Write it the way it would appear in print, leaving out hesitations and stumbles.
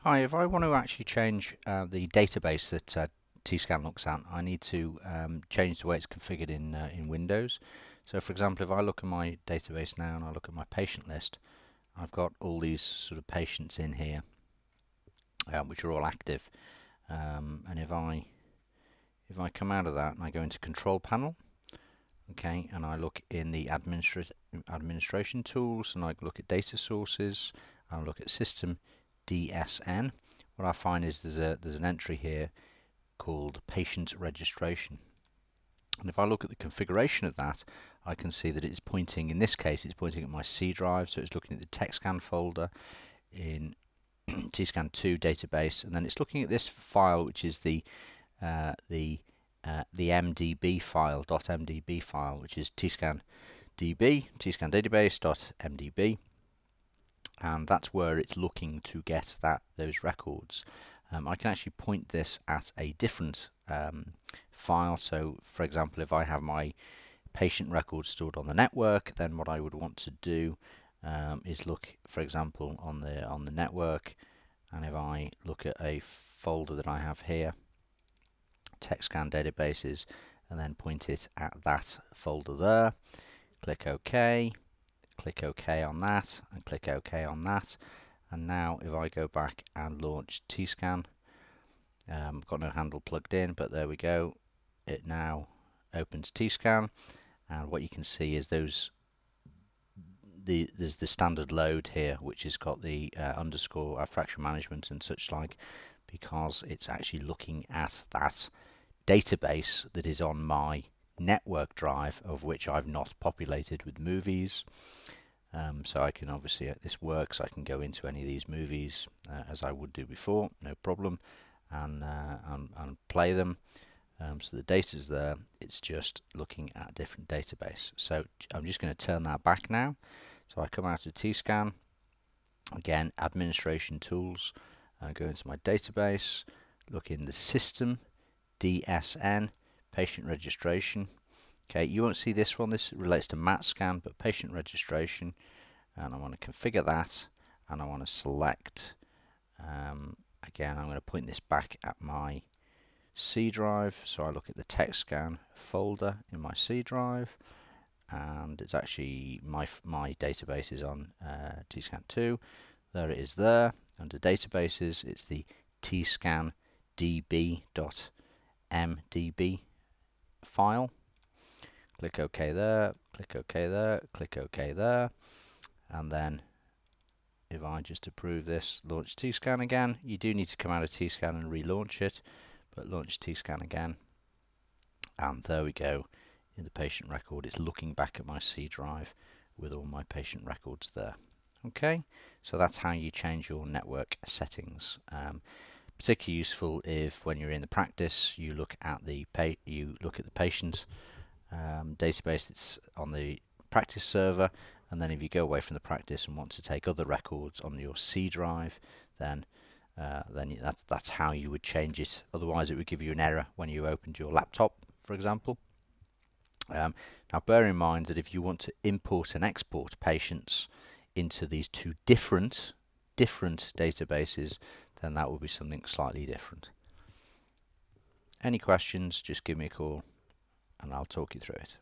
Hi, if I want to actually change the database that Tscan looks at, I need to change the way it's configured in Windows. So for example, if I look at my database now and I look at my patient list, I've got all these sort of patients in here which are all active. And if I come out of that and I go into Control Panel, okay, and I look in the administration tools and I look at data sources, and I look at System DSN, what I find is there's an entry here called patient registration. And if I look at the configuration of that, I can see that it's pointing, in this case, it's pointing at my C drive, so it's looking at the Tscan folder in Tscan2 database, and then it's looking at this file, which is the MDB file, .mdb file, which is Tscan DB, Tscan database.mdb, and that's where it's looking to get those records. I can actually point this at a different file. So for example, if I have my patient records stored on the network, then what I would want to do is look, for example, on the network, and if I look at a folder that I have here, Tscan databases, and then point it at that folder there, click OK, click OK on that, and click OK on that. And now if I go back and launch Tscan, I've got no handle plugged in, but there we go. It now opens Tscan, and what you can see is there's the standard load here, which has got the underscore fraction management and such like, because it's actually looking at that database that is on my network drive, of which I've not populated with movies. So I can obviously, this works, I can go into any of these movies as I would do before, no problem, and play them. So the data's there, it's just looking at a different database. So I'm just going to turn that back now. So I come out of Tscan, again, administration tools, go into my database, look in the system, DSN, patient registration. Okay, you won't see this one, this relates to MATscan, but patient registration, and I want to configure that, and I want to select, again, I'm going to point this back at my C drive, so I look at the Tscan folder in my C drive, and it's actually my database is on Tscan2. There it is there. Under databases, it's the Tscan db.mdb file. Click OK there, click OK there, click OK there, and then if I just approve this, launch Tscan again. You do need to come out of Tscan and relaunch it, but launch Tscan again, and there we go. In the patient record, it's looking back at my C drive with all my patient records there. Okay, so that's how you change your network settings. Particularly useful if, when you're in the practice, you look at the patient database that's on the practice server, and then if you go away from the practice and want to take other records on your C drive, then that's how you would change it. Otherwise, it would give you an error when you opened your laptop, for example. Now bear in mind that if you want to import and export patients into these two different databases, then that will be something slightly different. Any questions, just give me a call and I'll talk you through it.